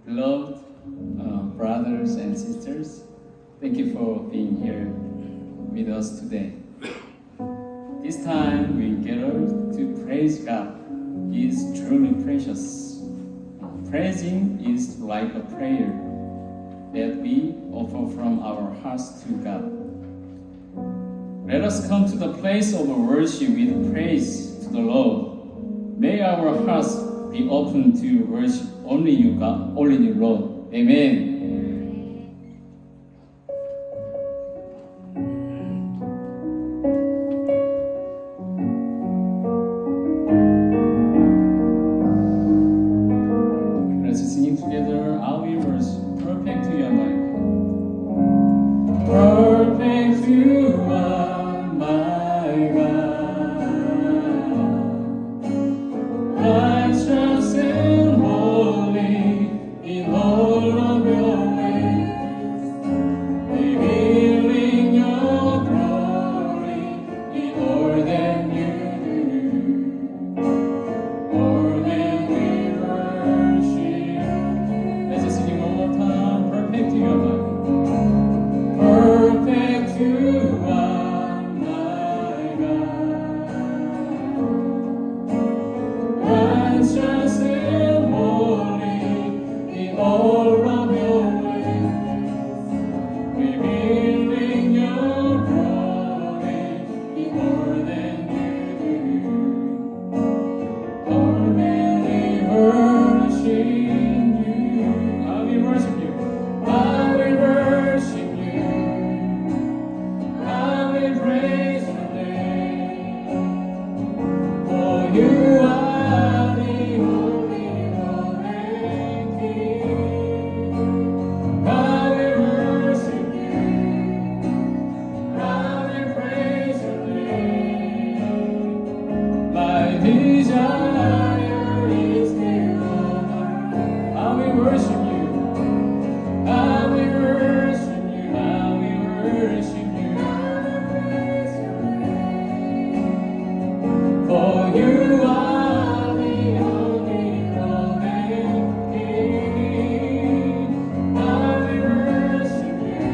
Beloved brothers and sisters, thank you for being here with us today. This time we gather to praise God is truly precious. Praising is like a prayer that we offer from our hearts to God. Let us come to the place of worship with praise to the Lord. May our hearts be open to worship only you, God, only you, Lord. Amen. Let's sing together. I will worship. Perfect to your life. Perfect you are my God. Righteous and holy in all of your ways, revealing your glory in all that you do, more than we worship. Let's just sing one more time. Perfect to your life. Perfect you are my God. Righteous and holy in all of your ways, revealing your glory in more than you do. More than we worship you. I will worship you. I will worship you. I will praise your name. For you are the Holy One and King. I will worship you. I will praise your name. My desire is to honor. I will worship you. I will worship you. I will worship you. For you are the only one and King. I will worship you.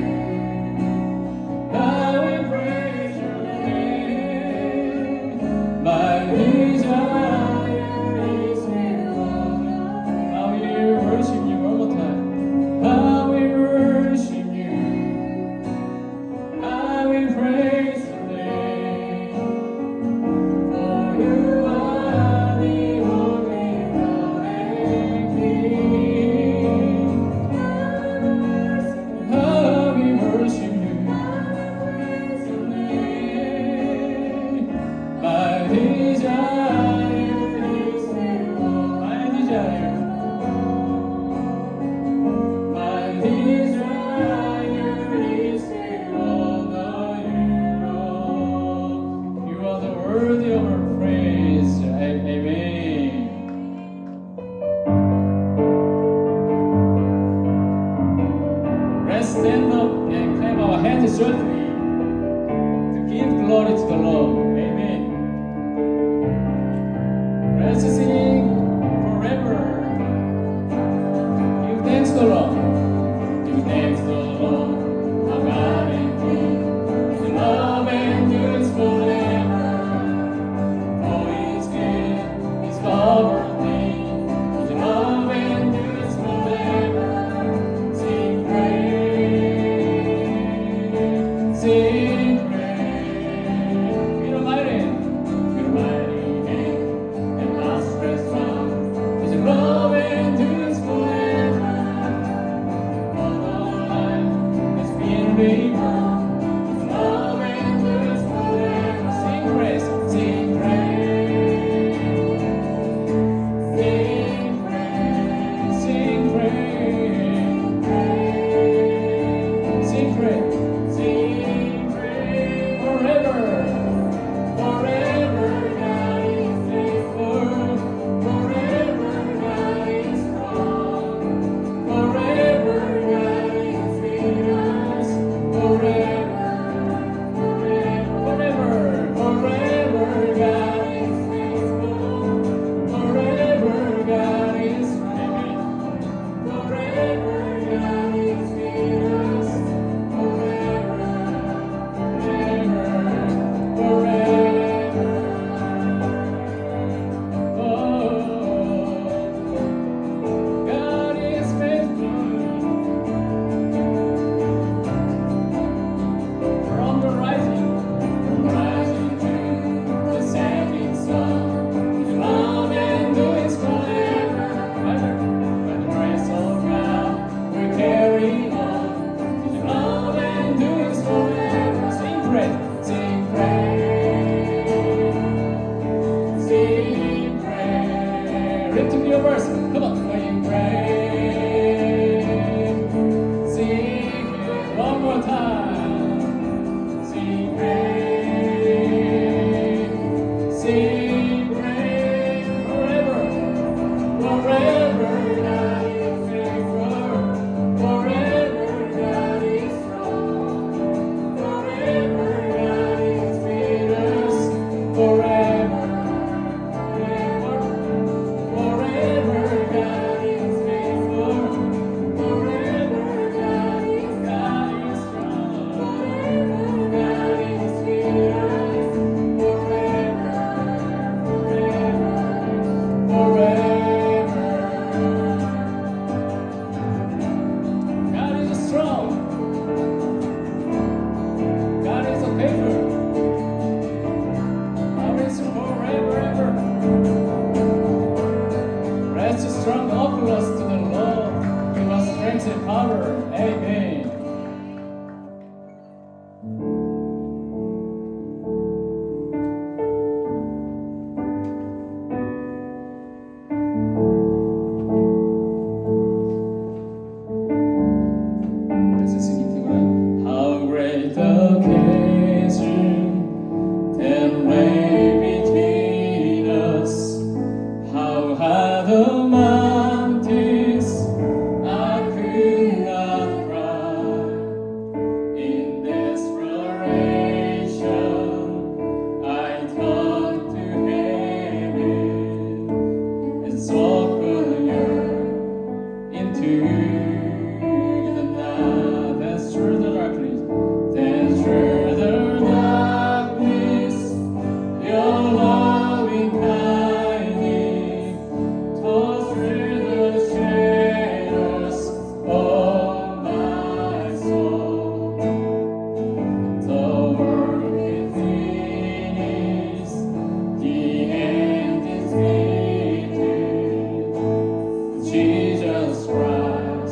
I will praise your name. My desire is to honor. I will worship you one more time. I will worship you. I will praise your name. For you are the only one and King. I will worship you. Your name. My desire is to honor. My desire. My desire is to honor you, Lord. You are the worthy of our praise. Amen. Let's stand up and clap our hands joyfully to give glory to the Lord. Amen. Let's sing forever. Give thanks to the Lord. Give thanks to the Lord, our God and King. His love endures forever. For His good, His sovereignty. His love endures forever. Sing praise, sing praise. power. Amen. Let's sing it together. How great the chasm that lay between us. How high the mountains I could not climb. In desperation, I turned to heaven and sought into the night. That's through the darkness. Then through the darkness, your loving kindness tore through the shadows of my soul. The work is finished, the end is written. Jesus Christ.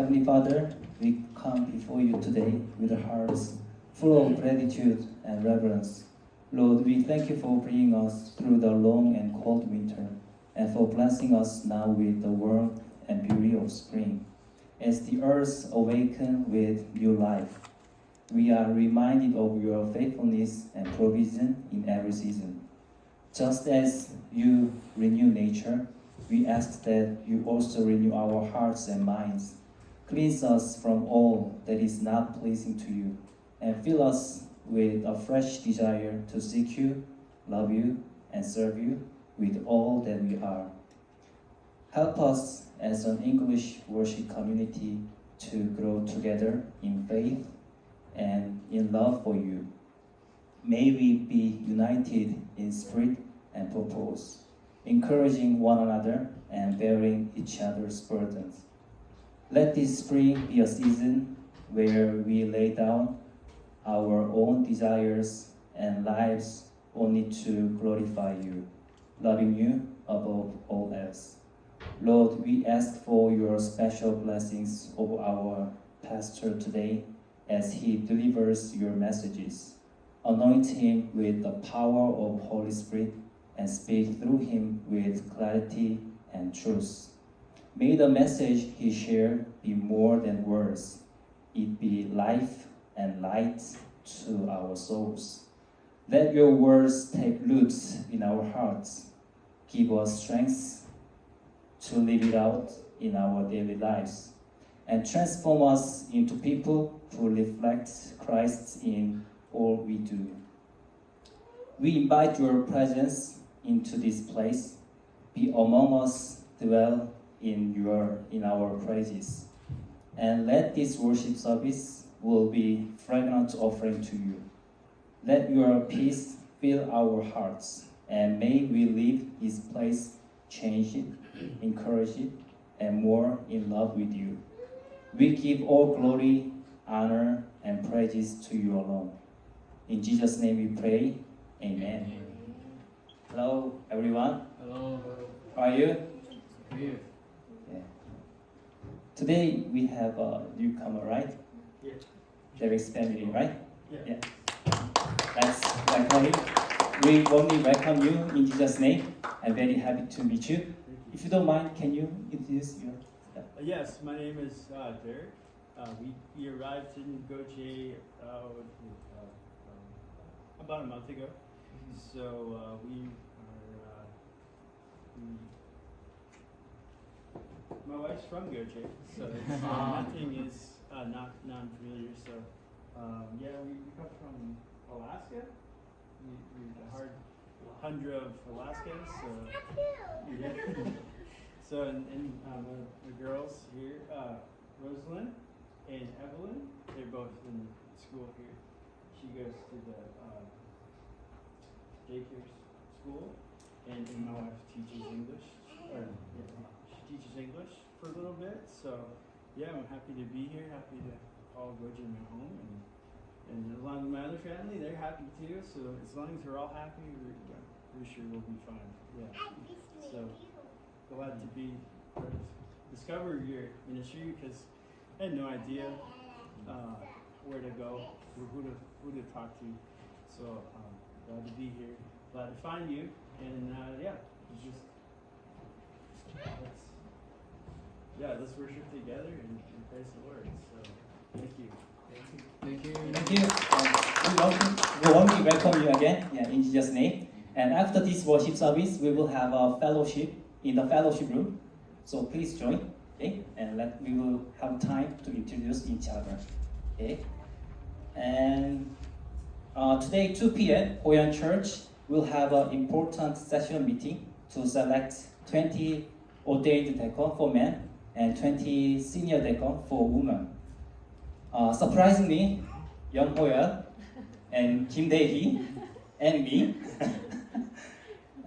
Heavenly Father, we come before you today with hearts full of gratitude and reverence. Lord, we thank you for bringing us through the long and cold winter and for blessing us now with the warmth and beauty of spring. As the earth awakens with new life, we are reminded of your faithfulness and provision in every season. Just as you renew nature, we ask that you also renew our hearts and minds. Cleanse us from all that is not pleasing to you, and fill us with a fresh desire to seek you, love you, and serve you with all that we are. Help us as an English worship community to grow together in faith and in love for you. May we be united in spirit and purpose, encouraging one another and bearing each other's burdens. Let this spring be a season where we lay down our own desires and lives only to glorify you, loving you above all else. Lord, we ask for your special blessings over our pastor today as he delivers your messages. Anoint him with the power of Holy Spirit and speak through him with clarity and truth. May the message he shared be more than words. It be life and light to our souls. Let your words take root in our hearts. Give us strength to live it out in our daily lives, and transform us into people who reflect Christ in all we do. We invite your presence into this place. Be among us, dwell in our praises, and let this worship service will be fragrant offering to you. Let your peace fill our hearts, and may we leave this place changed, encouraged, and more in love with you. We give all glory, honor, and praises to you alone. In Jesus' name we pray. Amen. Hello, everyone. Hello. How are you? Good. Yeah. Today we have a newcomer, right? Yeah. Derek's family, right? Yeah. That's welcoming. We warmly welcome you in Jesus' name. I'm very happy to meet you. If you don't mind, can you introduce yourself? Yes, my name is Derek. We arrived in Goche about a month ago. So my wife's from Goche, so it's, nothing is not non-familiar. So we come from Alaska. We the hard tundra of Alaska. So yeah. So and the girls here, Rosalind and Evelyn, they're both in school here. She goes to the daycare school, and my wife teaches English. She teaches English for a little bit. So yeah, I'm happy to be here. Happy to all go to my home, and along with my other family, they're happy too. So as long as we're all happy, we're sure we'll be fine. Yeah. So glad to be discover your ministry because I had no idea where to go, who to talk to. So glad to be here, glad to find you, and let's worship together and praise the Lord. So thank you. Thank you. Thank you. We warmly welcome you again, in Jesus' name. And after this worship service, we will have a fellowship in the fellowship room. So please join, okay? And we will have time to introduce each other, okay? And today, 2 p.m., Oyan Church will have an important session meeting to select 20 ordained deacon for men and 20 senior deacon for women. Surprisingly, Young Hoya and Kim Dae-hee and me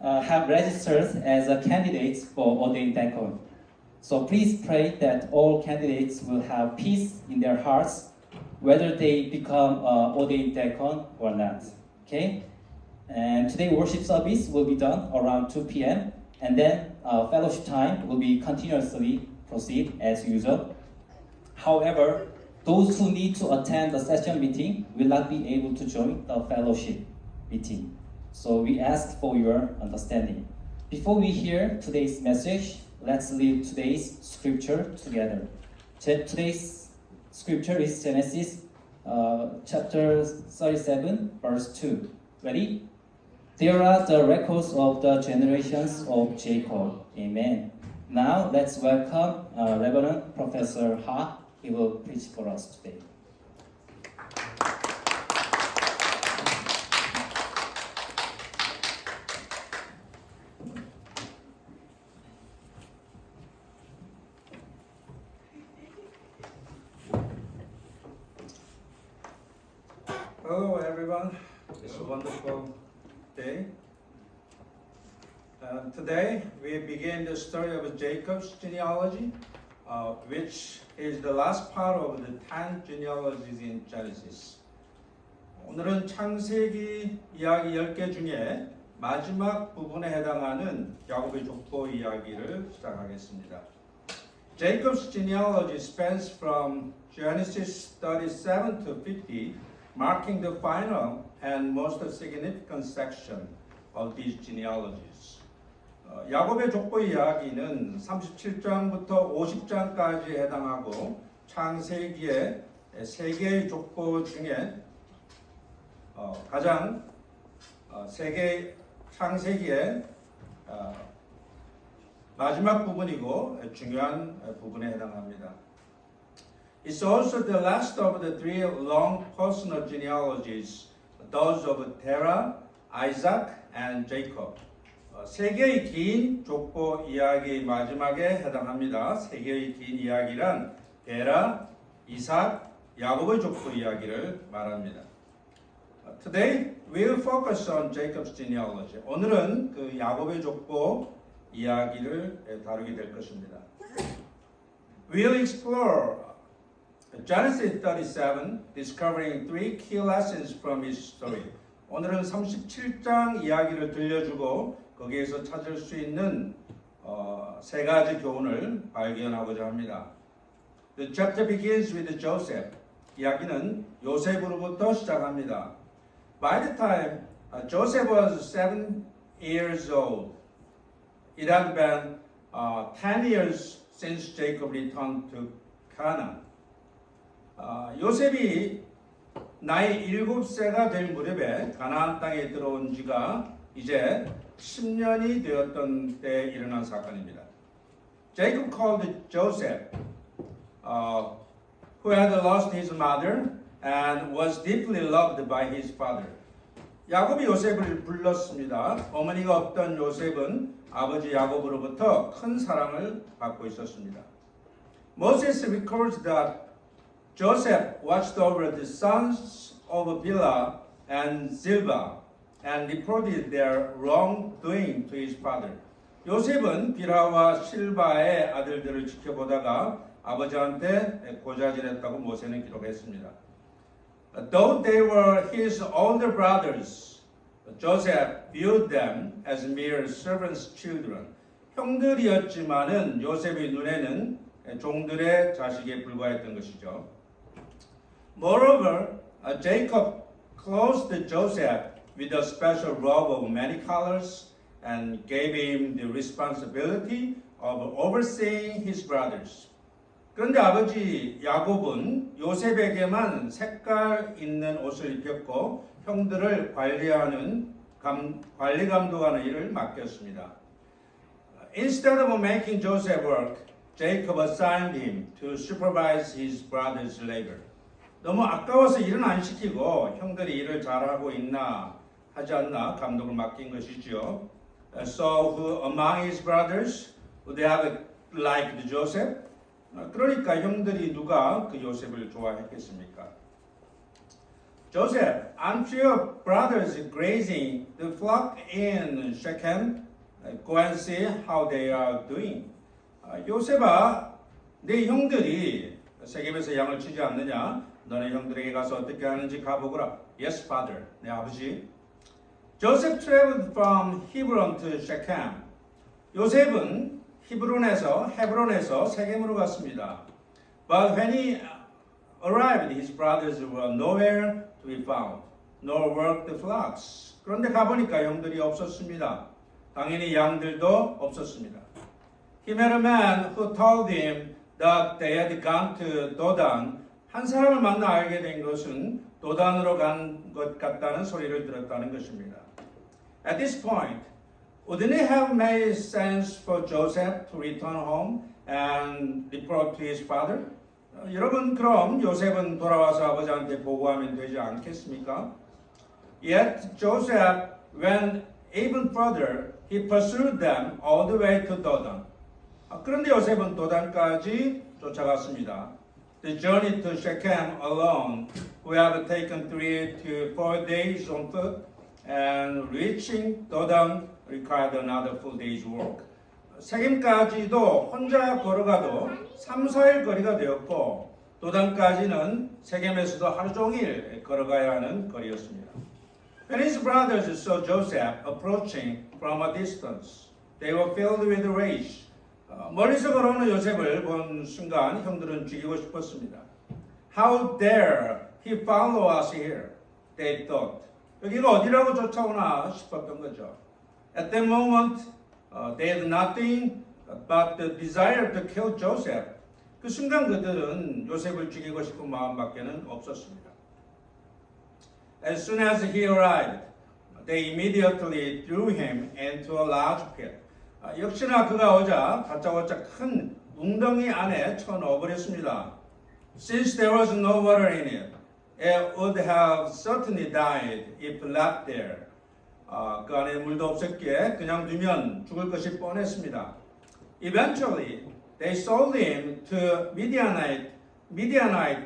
have registered as a candidates for ordained deacon. So please pray that all candidates will have peace in their hearts, whether they become ordained deacon or not. Okay? And today worship service will be done around 2 p.m. and then fellowship time will be continuously proceed as usual. However, those who need to attend the session meeting will not be able to join the fellowship meeting. So we ask for your understanding. Before we hear today's message, let's read today's scripture together. Today's scripture is Genesis chapter 37, verse 2. Ready? There are the records of the generations of Jacob. Amen. Now let's welcome Reverend Professor Ha. He will preach for us today. Hello everyone, it's a wonderful day. Today we begin the story of Jacob's genealogy, which is the last part of the 10 genealogies in Genesis. 오늘은 창세기 이야기 10개 중에 마지막 부분에 해당하는 야곱의 족보 이야기를 시작하겠습니다. Jacob's genealogy spans from Genesis 37 to 50, marking the final and most significant section of these genealogies. 야곱의 족보 이야기는 37장부터 50장까지 해당하고 창세기의 세 개의 족보 중에 가장 창세기의 마지막 부분이고 중요한 부분에 해당합니다. It's also the last of the three long personal genealogies, those of Terah, Isaac, and Jacob. 세 개의 긴 족보 이야기 마지막에 해당합니다. 세 개의 긴 이야기란 데라, 이삭, 야곱의 족보 이야기를 말합니다. Today we'll focus on Jacob's genealogy. 오늘은 그 야곱의 족보 이야기를 다루게 될 것입니다. We'll explore Genesis 37, discovering three key lessons from his story. 오늘은 37장 이야기를 들려주고 거기에서 찾을 수 있는 세 가지 교훈을 발견하고자 합니다. The chapter begins with Joseph. 이야기는 요셉으로부터 시작합니다. By the time Joseph was 7 years old, it had been 10 years since Jacob returned to Canaan. 요셉이 나이 7세가 될 무렵에 가나안 땅에 들어온 지가 이제 10년이 되었던 때에 일어난 사건입니다. Jacob called Joseph, who had lost his mother and was deeply loved by his father. 야곱이 요셉을 불렀습니다. 어머니가 없던 요셉은 아버지 야곱으로부터 큰 사랑을 받고 있었습니다. Moses records that Joseph watched over the sons of Bilhah and Zilpah and reported their wrongdoing to his father. 요셉은 빌하와 실바의 아들들을 지켜보다가 아버지한테 고자질했다고 모세는 기록했습니다. Though they were his older brothers, Joseph viewed them as mere servants' children. 형들이었지만은 요셉의 눈에는 종들의 자식에 불과했던 것이죠. Moreover, Jacob clothed Joseph with a special robe of many colors and gave him the responsibility of overseeing his brothers. 그런데 아버지 야곱은 요셉에게만 색깔 있는 옷을 입혔고 형들을 관리 감독하는 일을 맡겼습니다. Instead of making Joseph work, Jacob assigned him to supervise his brother's labor. 너무 아까워서 일은 안 시키고 형들이 일을 잘하고 있나 하지 않나 감독을 맡긴 것이지요. So who among his brothers would have liked Joseph? 그러니까 형들이 누가 그 요셉을 좋아했겠습니까? Joseph, aren't your brothers grazing the flock in Shechem? Go and see how they are doing. 요셉아, 네 형들이 세겜에서 양을 치지 않느냐? 너네 형들에게 가서 어떻게 하는지 가보거라. Yes, father. 네 아버지. Joseph traveled from Hebron to Shechem. 요셉은 헤브론에서 세겜으로 갔습니다. But when he arrived, his brothers were nowhere to be found, nor worked the flocks. 그런데 가보니까 형들이 없었습니다. 당연히 양들도 없었습니다. He met a man who told him that they had gone to Dodan. 한 사람을 만나 알게 된 것은 도단으로 간 것 같다는 소리를 들었다는 것입니다. At this point, wouldn't it have made sense for Joseph to return home and report to his father? 여러분, 그럼 요셉은 돌아와서 아버지한테 보고하면 되지 않겠습니까? Yet Joseph went even further. He pursued them all the way to Dodan. 그런데 요셉은 도단까지 쫓아갔습니다. The journey to Shechem alone would have taken 3 to 4 days on foot, and reaching Dodan required another full day's work. 세겜까지도 혼자 걸어가도 3, 4일 거리가 되었고 도단까지는 세겜에서도 하루 종일 걸어가야 하는 거리였습니다. When his brothers saw Joseph approaching from a distance, they were filled with rage. 멀리서 걸어오는 요셉을 본 순간 형들은 죽이고 싶었습니다. How dare he follow us here? They thought. 여기가 어디라고 쫓아오나 싶었던 거죠. At that moment, they had nothing but the desire to kill Joseph. 그 순간 그들은 요셉을 죽이고 싶은 마음밖에는 없었습니다. As soon as he arrived, they immediately threw him into a large pit. 역시나 그가 오자 다짜고짜 큰 웅덩이 안에 쳐넣어버렸습니다. Since there was no water in it, it would have certainly died if left there. 그 안에 물도 없었기에 그냥 두면 죽을 것이 뻔했습니다. Eventually, they sold him to Midianite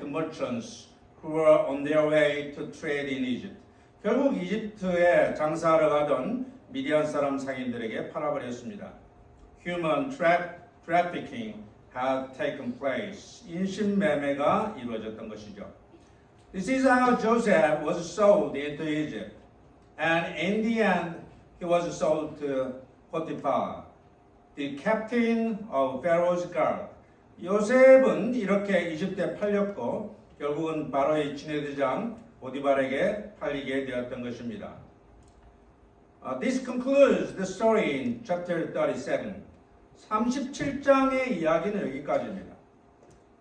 merchants who were on their way to trade in Egypt. 결국 이집트에 장사하러 가던 미디안 사람 상인들에게 팔아버렸습니다. Human trafficking had taken place. 인신매매가 이루어졌던 것이죠. This is how Joseph was sold into Egypt. And in the end, he was sold to Potiphar, the captain of Pharaoh's guard. 요셉은 이렇게 이집트에 팔렸고 결국은 바로의 지휘대장 보디발에게 팔리게 되었던 것입니다. This concludes the story in chapter 37. 37장의 이야기는 여기까지입니다.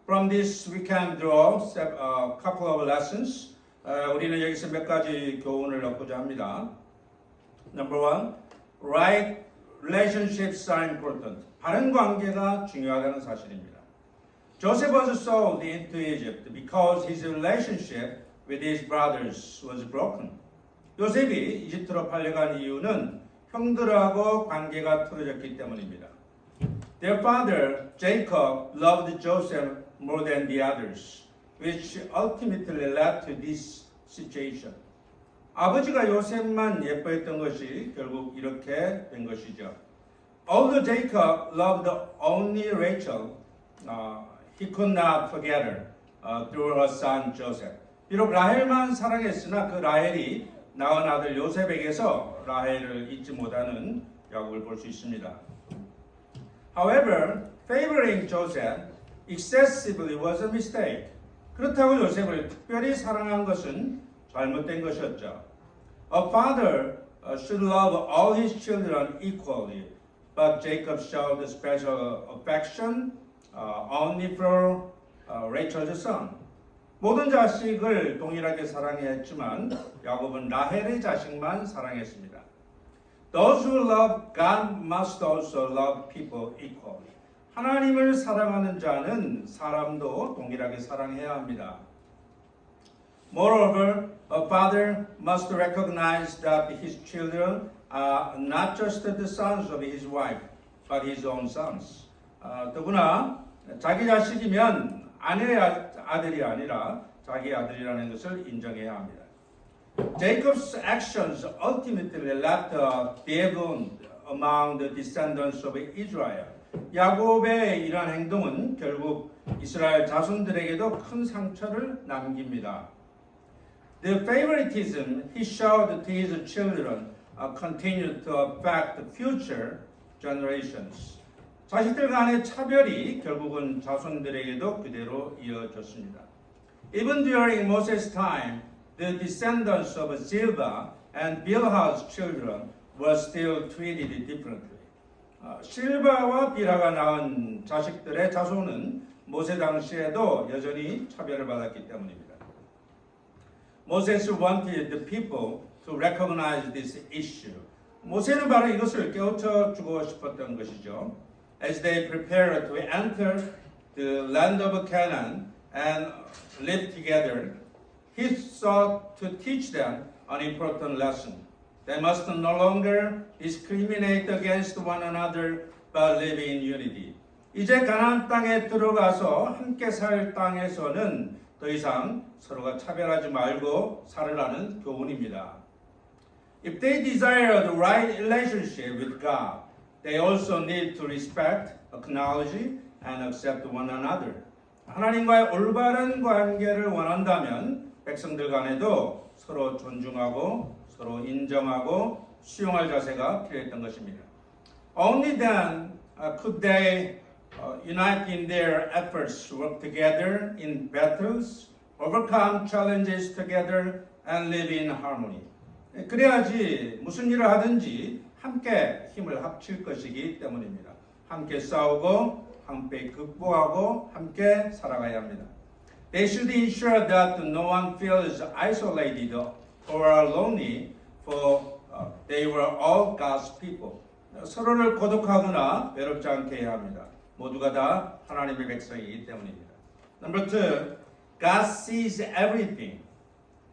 From this we can draw a couple of lessons. 우리는 여기서 몇 가지 교훈을 얻고자 합니다. Number one, right relationships are important. 바른 관계가 중요하다는 사실입니다. Joseph was sold into Egypt because his relationship with his brothers was broken. 요셉이 이집트로 팔려간 이유는 형들하고 관계가 틀어졌기 때문입니다. Their father Jacob loved Joseph more than the others, which ultimately led to this situation. 아버지가 요셉만 예뻐했던 것이 결국 이렇게 된 것이죠. Although Jacob loved only Rachel, he could not forget her through her son Joseph. 비록 라헬만 사랑했으나 그 라헬이 낳은 아들 요셉에게서 라헬을 잊지 못하는 야곱을 볼 수 있습니다. However, favoring Joseph excessively was a mistake. 그렇다고 요셉을 특별히 사랑한 것은 잘못된 것이었죠. A father should love all his children equally, but Jacob showed special affection only for Rachel's son. 모든 자식을 동일하게 사랑했지만 야곱은 라헬의 자식만 사랑했습니다. Those who love God must also love people equally. 하나님을 사랑하는 자는 사람도 동일하게 사랑해야 합니다. Moreover, a father must recognize that his children are not just the sons of his wife, but his own sons. 더구나 자기 자식이면 아내의 아들이 아니라 자기 아들이라는 것을 인정해야 합니다. Jacob's actions ultimately left a deep wound among the descendants of Israel. 야곱의 이러한 행동은 결국 이스라엘 자손들에게도 큰 상처를 남깁니다. The favoritism he showed to his children continued to affect future generations. 자식들 간의 차별이 결국은 자손들에게도 그대로 이어졌습니다. Even during Moses' time, the descendants of Zilpah and Bilhah's children were still treated differently. 실바와 비라가 낳은 자식들의 자손은 모세 당시에도 여전히 차별을 받았기 때문입니다. Moses wanted the people to recognize this issue. 모세는 바로 이것을 깨우쳐 주고 싶었던 것이죠. As they prepared to enter the land of Canaan and live together, he sought to teach them an important lesson. They must no longer discriminate against one another but live in unity. 이제 가나안 땅에 들어가서 함께 살 땅에서는 더 이상 서로가 차별하지 말고 살으라는 교훈입니다. If they desire the right relationship with God, they also need to respect, acknowledge, and accept one another. 하나님과의 올바른 관계를 원한다면 백성들 간에도 서로 존중하고 서로 인정하고 수용할 자세가 필요했던 것입니다. Only then could they unite in their efforts, work together in battles, overcome challenges together, and live in harmony. 그래야지 무슨 일을 하든지 함께 힘을 합칠 것이기 때문입니다. 함께 싸우고 함께 극복하고 함께 살아가야 합니다. They should ensure that no one feels isolated or lonely, for they were all God's people. 서로를 고독하거나 외롭지 않게 해야 합니다. 모두가 다 하나님의 백성이기 때문입니다. Number two, God sees everything.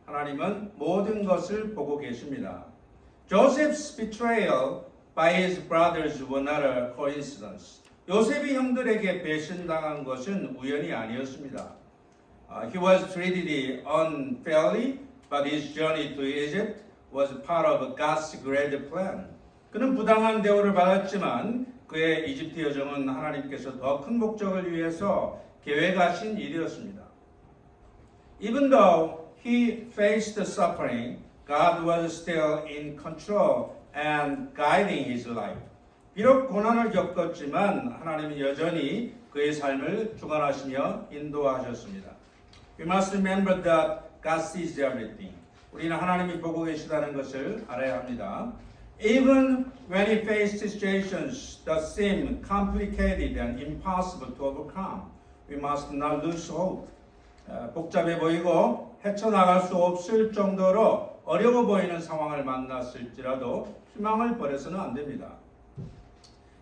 하나님은 모든 것을 보고 계십니다. Joseph's betrayal by his brothers was not a coincidence. 요셉이 형들에게 배신당한 것은 우연이 아니었습니다. He was treated unfairly, but his journey to Egypt was part of God's great plan. 그는 부당한 대우를 받았지만 그의 이집트 여정은 하나님께서 더 큰 목적을 위해서 계획하신 일이었습니다. Even though he faced suffering, God was still in control and guiding his life. 비록 고난을 겪었지만 하나님은 여전히 그의 삶을 주관하시며 인도하셨습니다. We must remember that God sees everything. 우리는 하나님이 보고 계시다는 것을 알아야 합니다. Even when he faced situations that seem complicated and impossible to overcome, we must not lose hope. 복잡해 보이고 헤쳐나갈 수 없을 정도로 어려워 보이는 상황을 만났을지라도 희망을 버려서는 안 됩니다.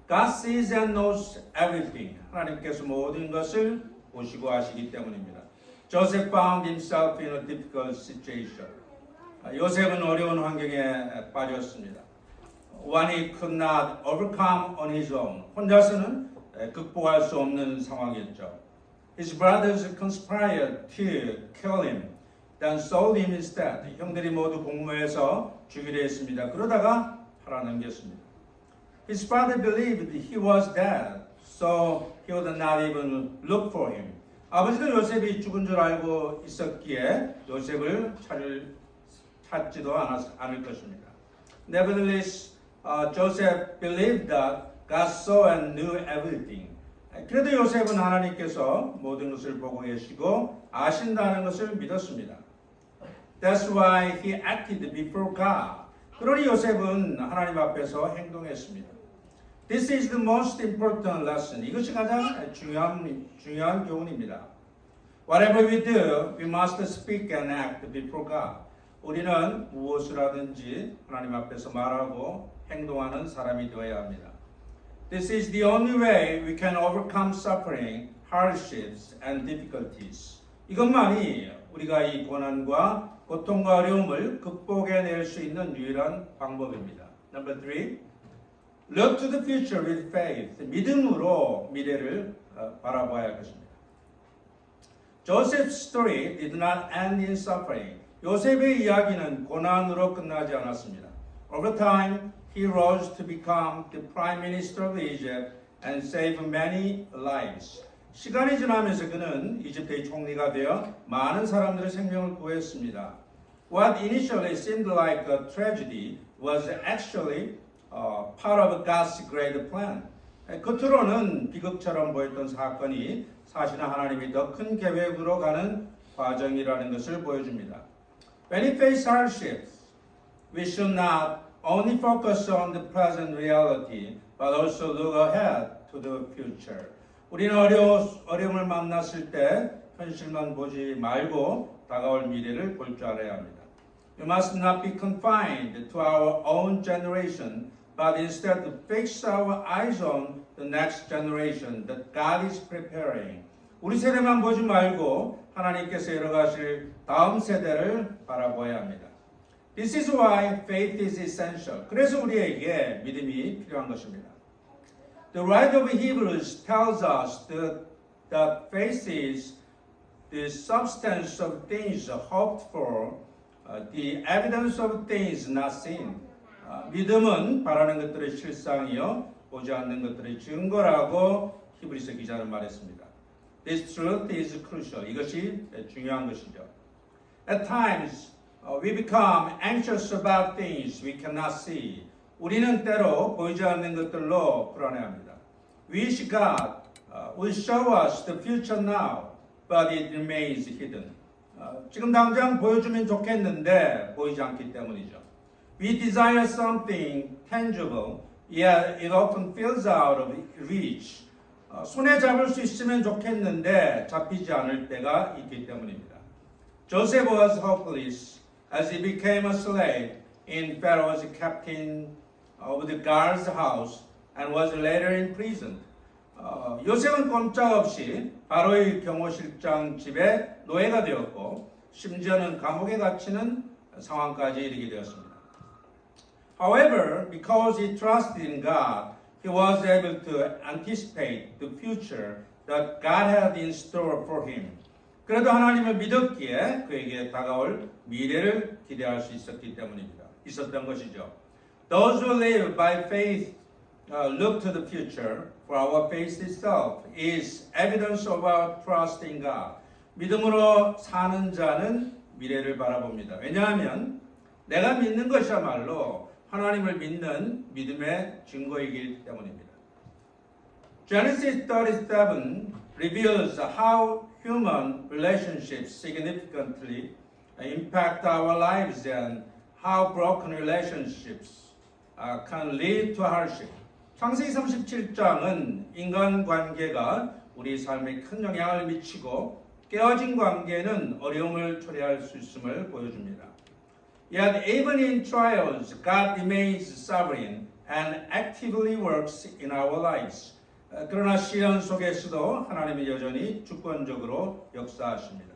God sees and knows everything. 하나님께서 모든 것을 보시고 아시기 때문입니다. Joseph found himself in a difficult situation. 요셉은 어려운 환경에 빠졌습니다. One he could not overcome on his own. 혼자서는 극복할 수 없는 상황이었죠. His brothers conspired to kill him, then sold him instead. 형들이 모두 공모해서 죽이려 했습니다. 그러다가 팔아넘겼습니다. His father believed he was dead, so he would not even look for him. 아버지도 요셉이 죽은 줄 알고 있었기에 요셉을 찾지도 않을 것입니다. Nevertheless, Joseph believed that God saw and knew everything. 그래도 요셉은 하나님께서 모든 것을 보고 계시고 아신다는 것을 믿었습니다. That's why he acted before God. 그러니 요셉은 하나님 앞에서 행동했습니다. This is the most important lesson. 이것이 가장 중요한 교훈입니다. Whatever we do, we must speak and act before God. 우리는 무엇을 하든지 하나님 앞에서 말하고 행동하는 사람이 되어야 합니다. This is the only way we can overcome suffering, hardships, and difficulties. 이것만이 우리가 이 고난과 고통과 어려움을 극복해낼 수 있는 유일한 방법입니다. Number three, look to the future with faith. 믿음으로 미래를 바라봐야 할 것입니다. Joseph's story did not end in suffering. 요셉의 이야기는 고난으로 끝나지 않았습니다. Over time, he rose to become the prime minister of Egypt and save many lives. 시간이 지나면서 그는 이집트의 총리가 되어 많은 사람들의 생명을 구했습니다. What initially seemed like a tragedy was actually part of God's great plan. 겉으로는 비극처럼 보였던 사건이 사실은 하나님이 더 큰 계획으로 가는 과정이라는 것을 보여줍니다. When we face hardships, we should not only focus on the present reality, but also look ahead to the future. 우리는 어려움을 만났을 때 현실만 보지 말고 다가올 미래를 볼 줄 알아야 합니다. We must not be confined to our own generation, but instead to fix our eyes on the next generation that God is preparing. 우리 세대만 보지 말고 하나님께서 열어가실 다음 세대를 바라보아야 합니다. This is why faith is essential. 그래서 우리에게 믿음이 필요한 것입니다. The writer of Hebrews tells us that faith is the substance of things hoped for, the evidence of things not seen. 믿음은 바라는 것들의 실상이요 보지 않는 것들의 증거라고 히브리서 기자는 말했습니다. This truth is crucial. 이것이 중요한 것이죠. At times, we become anxious about things we cannot see. 우리는 때로 보이지 않는 것들로 불안해합니다. We wish God will show us the future now, but it remains hidden. 지금 당장 보여주면 좋겠는데 보이지 않기 때문이죠. We desire something tangible, yet it often feels out of reach. 손에 잡을 수 있으면 좋겠는데 잡히지 않을 때가 있기 때문입니다. Joseph was hopeless as he became a slave in Pharaoh's captain of the guard's house and was later imprisoned. 요셉은 꼼짝없이 바로의 경호실장 집에 노예가 되었고 심지어는 감옥에 갇히는 상황까지 이르게 되었습니다. However, because he trusted in God, he was able to anticipate the future that God had in store for him. 그래도 하나님을 믿었기에 그에게 다가올 미래를 기대할 수 있었던 것이죠. Those who live by faith look to the future, for our faith itself is evidence of our trust in God. 믿음으로 사는 자는 미래를 바라봅니다. 왜냐하면 내가 믿는 것이야말로 하나님을 믿는 믿음의 증거이기 때문입니다. Genesis 37 reveals how human relationships significantly impact our lives and how broken relationships can lead to hardship. 창세기 37장은 인간관계가 우리 삶에 큰 영향을 미치고 깨어진 관계는 어려움을 초래할 수 있음을 보여줍니다. Yet even in trials, God remains sovereign and actively works in our lives. 그러나 시련 속에서도 하나님이 여전히 주권적으로 역사하십니다.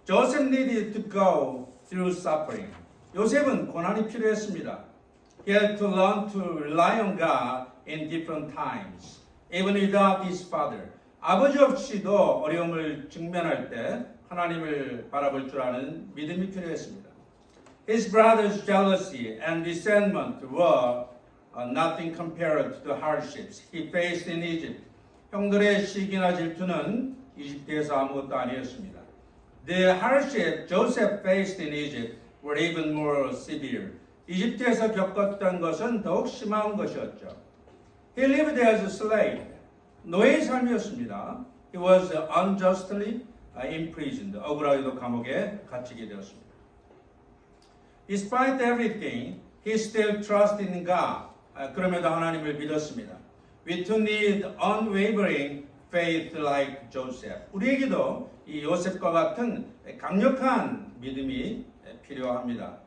Joseph needed to go through suffering. 요셉은 고난이 필요했습니다. He had to learn to rely on God in different times, even without his father. 아버지 없이도 어려움을 직면할 때 하나님을 바라볼 줄 아는 믿음이 필요했습니다. His brother's jealousy and resentment were nothing compared to the hardships he faced in Egypt. 형들의 시기나 질투는 이집트에서 아무것도 아니었습니다. The hardship Joseph faced in Egypt were even more severe. 이집트에서 겪었던 것은 더욱 심한 것이었죠. He lived as a slave. 노예의 삶이었습니다. He was unjustly imprisoned. 억울하게도 감옥에 갇히게 되었습니다. Despite everything, he still trusted in God. 그럼에도 하나님을 믿었습니다. We too need unwavering faith like Joseph. 우리에게도 이 요셉과 같은 강력한 믿음이 필요합니다.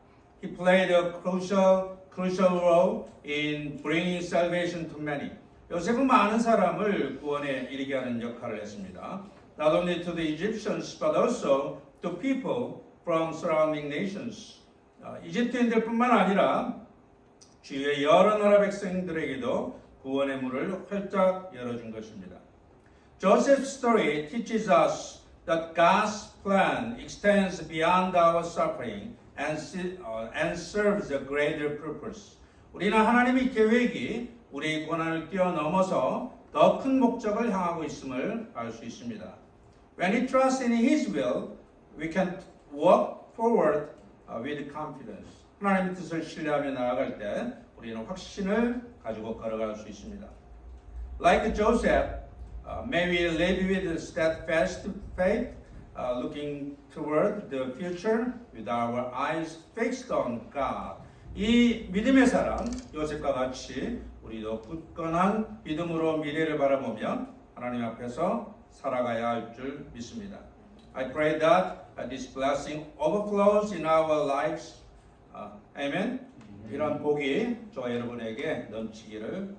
He played a crucial role in bringing salvation to many. 요셉은 많은 사람을 구원에 이르게 하는 역할을 했습니다. Not only to the Egyptians, but also to people from surrounding nations. 이집트인들뿐만 아니라 주위의 여러 나라 백성들에게도 구원의 문을 활짝 열어준 것입니다. Joseph's story teaches us that God's plan extends beyond our suffering and serves a greater purpose. 우리는 하나님의 계획이 우리의 고난을 뛰어넘어서 더 큰 목적을 향하고 있음을 알 수 있습니다. When we trust in His will, we can walk forward with confidence. 하나님의 뜻을 신뢰하며 나아갈 때 우리는 확신을 가지고 걸어갈 수 있습니다. Like Joseph, may we live with steadfast faith, looking toward the future with our eyes fixed on God. 이 믿음의 사람 요셉과 같이 우리도 굳건한 믿음으로 미래를 바라보며 하나님 앞에서 살아가야 할 줄 믿습니다. I pray that this blessing overflows in our lives. Amen. 이런 복이 저와 여러분에게 넘치기를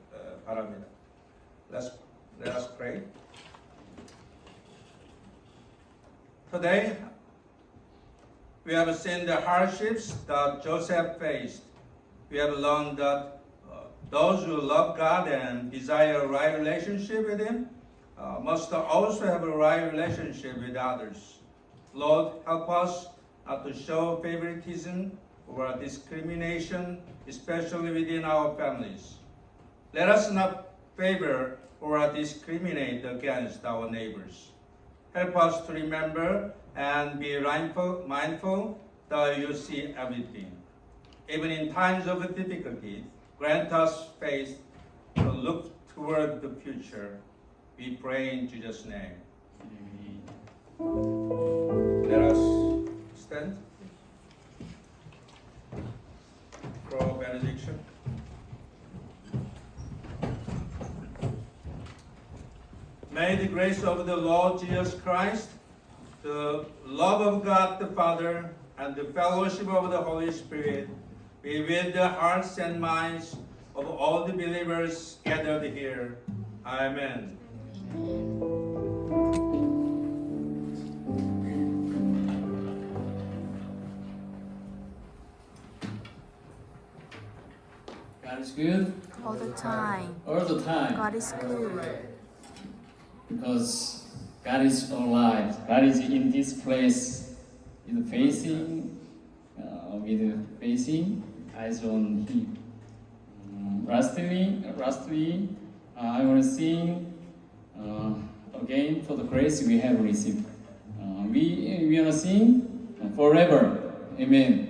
바랍니다. Let us pray. Today, we have seen the hardships that Joseph faced. We have learned that those who love God and desire a right relationship with Him must also have a right relationship with others. Lord, help us not to show favoritism or discrimination, especially within our families. Let us not favor or discriminate against our neighbors. Help us to remember and be mindful that you see everything. Even in times of difficulty, grant us faith to look toward the future. We pray in Jesus' name. Let us stand for benediction. May the grace of the Lord Jesus Christ, the love of God the Father, and the fellowship of the Holy Spirit be with the hearts and minds of all the believers gathered here. Amen. God is good All the time. all the time God is good. because God is alive. God is in this place, with facing eyes on Him. Lastly, I want to sing again for the grace we have received. We want to sing forever. Amen.